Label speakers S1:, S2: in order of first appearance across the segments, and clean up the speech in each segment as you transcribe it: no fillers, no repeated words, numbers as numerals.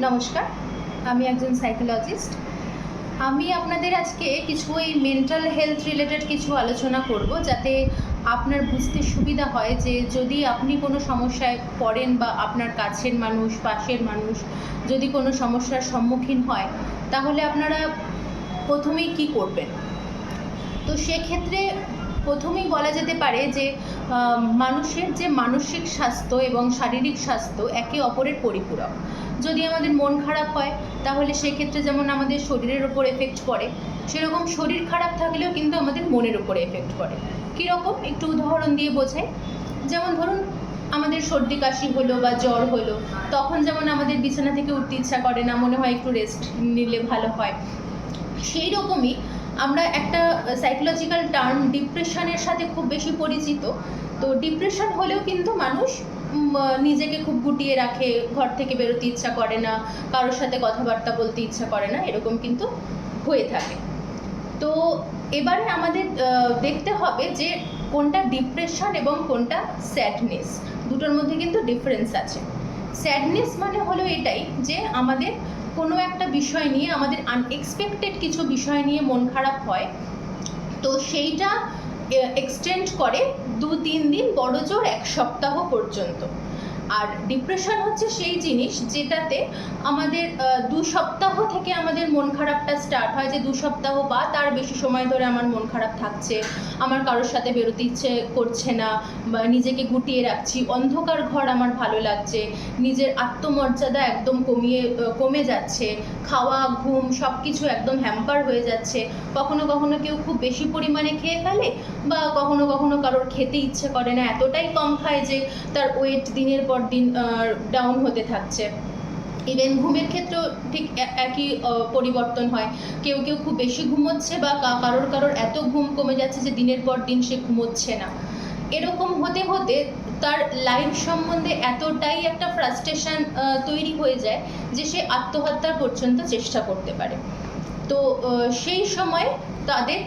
S1: নমস্কার, আমি একজন সাইকোলজিস্ট। আমি আপনাদের আজকে কিছু এই মেন্টাল হেলথ রিলেটেড কিছু আলোচনা করব, যাতে আপনার বুঝতে সুবিধা হয় যে যদি আপনি কোনো সমস্যায় পড়েন বা আপনার কাছের মানুষ, পাশের মানুষ যদি কোনো সমস্যার সম্মুখীন হয়, তাহলে আপনারা প্রথমেই কী করবেন। তো সেক্ষেত্রে প্রথমেই বলা যেতে পারে যে মানুষের যে মানসিক স্বাস্থ্য এবং শারীরিক স্বাস্থ্য একে অপরের পরিপূরক। যদি আমাদের মন খারাপ হয়, তাহলে সেক্ষেত্রে যেমন আমাদের শরীরের ওপর এফেক্ট পড়ে, সেরকম শরীর খারাপ থাকলেও কিন্তু আমাদের মনের ওপরে এফেক্ট পড়ে। কীরকম, একটু উদাহরণ দিয়ে বোঝাই। যেমন ধরুন, আমাদের সর্দি কাশি হলো বা জ্বর হলো, তখন যেমন আমাদের বিছানা থেকে উঠতে ইচ্ছা করে না, মনে হয় একটু রেস্ট নিলে ভালো হয়। সেই রকমই আমরা একটা সাইকোলজিক্যাল টার্ম ডিপ্রেশনের সাথে খুব বেশি পরিচিত। তো ডিপ্রেশন হলেও কিন্তু মানুষ নিজেকে খুব গুটিয়ে রাখে, ঘর থেকে বেরোতে ইচ্ছা করে না, কারোর সাথে কথাবার্তা বলতে ইচ্ছা করে না, এরকম কিন্তু হয়ে থাকে। তো এবারে আমাদের দেখতে হবে যে কোনটা ডিপ্রেশন এবং কোনটা স্যাডনেস, দুটোর মধ্যে কিন্তু ডিফারেন্স আছে। স্যাডনেস মানে হলো এটাই যে আমাদের কোনো একটা বিষয় নিয়ে, আমাদের আনএক্সপেক্টেড কিছু বিষয় নিয়ে মন খারাপ হয়, তো সেইটা এক্সটেন্ড করে 2-3 দিন, বড় জোর 1 সপ্তাহ পর্যন্ত। আর ডিপ্রেশন হচ্ছে সেই জিনিস যেটাতে আমাদের 2 সপ্তাহ থেকে আমাদের মন খারাপটা স্টার্ট হয়, যে 2 সপ্তাহ বা তার বেশি সময় ধরে আমার মন খারাপ থাকছে, আমার কারোর সাথে বেরোতে ইচ্ছে করছে না, বা নিজেকে গুটিয়ে রাখছি, অন্ধকার ঘর আমার ভালো লাগছে, নিজের আত্মমর্যাদা একদম কমে যাচ্ছে, খাওয়া ঘুম সব কিছু একদম হ্যাম্পার হয়ে যাচ্ছে। কখনো কখনো কেউ খুব বেশি পরিমাণে খেয়ে ফেলে, বা কখনো কখনো কারোর খেতে ইচ্ছে করে না, এতটাই কম খায় যে তার ওয়েট দিনের পর দিন ডাউন হতে থাকছে। ইভেন ঘুমের ক্ষেত্রেও ঠিক একই পরিবর্তন হয়। কেউ কেউ খুব বেশি ঘুমোচ্ছে, বা কারোর এত ঘুম কমে যাচ্ছে যে দিনের পর দিন সে ঘুমোচ্ছে না। এরকম হতে হতে তার লাইফ সম্বন্ধে এতটাই একটা ফ্রাস্ট্রেশন তৈরি হয়ে যায় যে সে আত্মহত্যার পর্যন্ত চেষ্টা করতে পারে। তো সেই সময় তাদের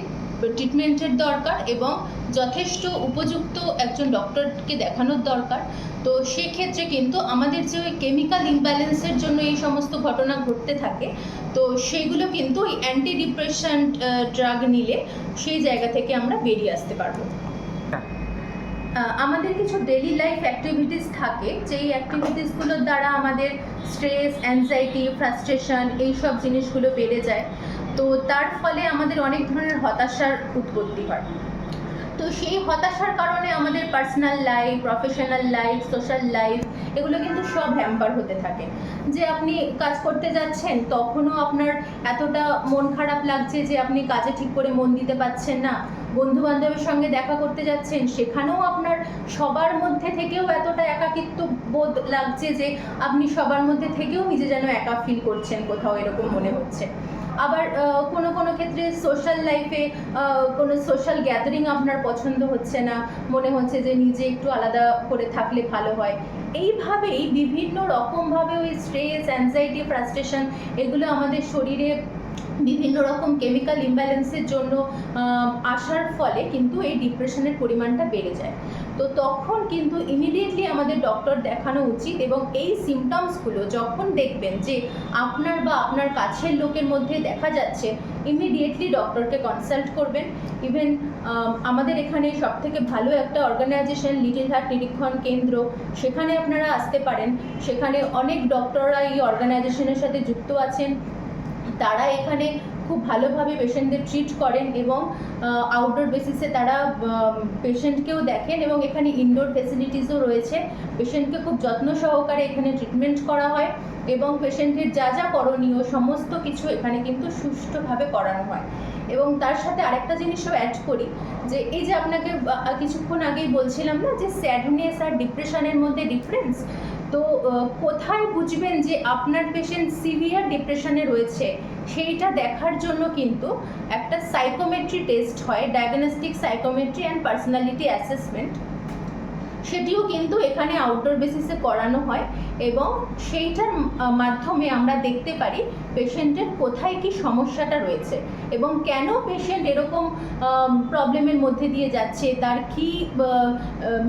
S1: ট্রিটমেন্টের দরকার এবং যথেষ্ট উপযুক্ত একজন ডক্টরকে দেখানোর দরকার। তো সেক্ষেত্রে কিন্তু আমাদের যে ওই কেমিক্যাল ইমব্যালেন্সের জন্য এই সমস্ত ঘটনা ঘটতে থাকে, তো সেইগুলো কিন্তু ওই অ্যান্টি ডিপ্রেশন ড্রাগ নিলে সেই জায়গা থেকে আমরা বেরিয়ে আসতে পারবো। আমাদের কিছু ডেইলি লাইফ অ্যাক্টিভিটিস থাকে, যেই অ্যাক্টিভিটিসগুলোর দ্বারা আমাদের স্ট্রেস, অ্যাংজাইটি, ফ্রাস্ট্রেশন এইসব জিনিসগুলো বেড়ে যায়। তো তার ফলে আমাদের অনেক ধরনের হতাশার উৎপত্তি হয়। তো সেই হতাশার কারণে আমাদের personal life, professional life, social life এগুলো কিন্তু সব হ্যাম্পার হতে থাকে। যে আপনি কাজ করতে যাচ্ছেন, তখনও আপনার এতটা মন খারাপ লাগছে যে আপনি কাজে ঠিক করে মন দিতে পারছেন না। বন্ধু বান্ধবের সঙ্গে দেখা করতে যাচ্ছেন, সেখানেও আপনার সবার মধ্যে থেকেও এতটা একাকিত্ব বোধ লাগছে যে আপনি সবার মধ্যে থেকেও নিজে যেন একা ফিল করছেন, কোথাও এরকম মনে হচ্ছে। আবার কোনো কোনো ক্ষেত্রে সোশ্যাল লাইফে কোনো সোশ্যাল গ্যাদারিং আপনার পছন্দ হচ্ছে না, মনে হচ্ছে যে নিজে একটু আলাদা করে থাকলে ভালো হয়। এইভাবেই বিভিন্ন রকমভাবে ওই স্ট্রেস, অ্যাংজাইটি, ফ্রাস্ট্রেশন এগুলো আমাদের শরীরে বিভিন্ন রকম কেমিক্যাল ইমব্যালেন্সের জন্য আসার ফলে কিন্তু এই ডিপ্রেশনের পরিমাণটা বেড়ে যায়। তো তখন কিন্তু ইমিডিয়েটলি আমাদের ডক্টর দেখানো উচিত, এবং এই সিমটমসগুলো যখন দেখবেন যে আপনার বা আপনার কাছের লোকের মধ্যে দেখা যাচ্ছে, ইমিডিয়েটলি ডক্টরকে কনসাল্ট করবেন। ইভেন আমাদের এখানে সবথেকে ভালো একটা অর্গানাইজেশন লিটল হার্ট নিরীক্ষণ কেন্দ্র, সেখানে আপনারা আসতে পারেন। সেখানে অনেক ডক্টররা এই অর্গানাইজেশনের সাথে যুক্ত আছেন। তারা এখানে খুব ভালোভাবে পেশেন্টদের ট্রিট করেন, এবং আউটডোর বেসিসে তারা পেশেন্টকেও দেখেন, এবং এখানে ইনডোর ফেসিলিটিসও রয়েছে। পেশেন্টকে খুব যত্ন সহকারে এখানে ট্রিটমেন্ট করা হয়, এবং পেশেন্টের যা যা করণীয় সমস্ত কিছু এখানে কিন্তু সুষ্ঠুভাবে করানো হয়। এবং তার সাথে আরেকটা জিনিসও অ্যাড করি, যে এই যে আপনাকে কিছুক্ষণ আগেই বলছিলাম না যে স্যাডনেস আর ডিপ্রেশনের মধ্যে ডিফারেন্স, তো কোথায় বুঝবেন যে আপনার পেশেন্ট সিভিয়ার ডিপ্রেশনে রয়েছে, সেইটা দেখার জন্য কিন্তু একটা সাইকোমেট্রি টেস্ট হয়, ডায়াগনস্টিক সাইকোমেট্রি অ্যান্ড পার্সোনালিটি অ্যাসেসমেন্ট। সেটিও কিন্তু এখানে আউটডোর বেসিসে করানো হয় এবং সেইটার মাধ্যমে আমরা দেখতে পারি পেশেন্টের কোথায় কি সমস্যাটা রয়েছে এবং কেন পেশেন্ট এরকম প্রবলেমের মধ্যে দিয়ে যাচ্ছে, তার কি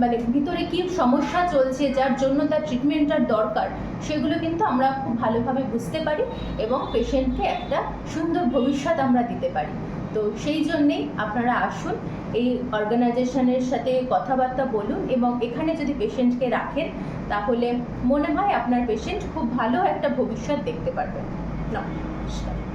S1: মানে ভিতরে কি সমস্যা চলছে যার জন্য তার ট্রিটমেন্টটার দরকার, সেগুলো কিন্তু আমরা খুব ভালোভাবে বুঝতে পারি এবং পেশেন্টকে একটা সুন্দর ভবিষ্যৎ আমরা দিতে পারি। তো সেই জন্যেই আপনারা আসুন, এই অর্গানাইজেশনের সাথে কথাবার্তা বলুন এবং এখানে যদি পেশেন্টকে রাখেন তাহলে মনে হয় আপনার পেশেন্ট খুব ভালো একটা ভবিষ্যৎ দেখতে পারবেন। নমস্কার।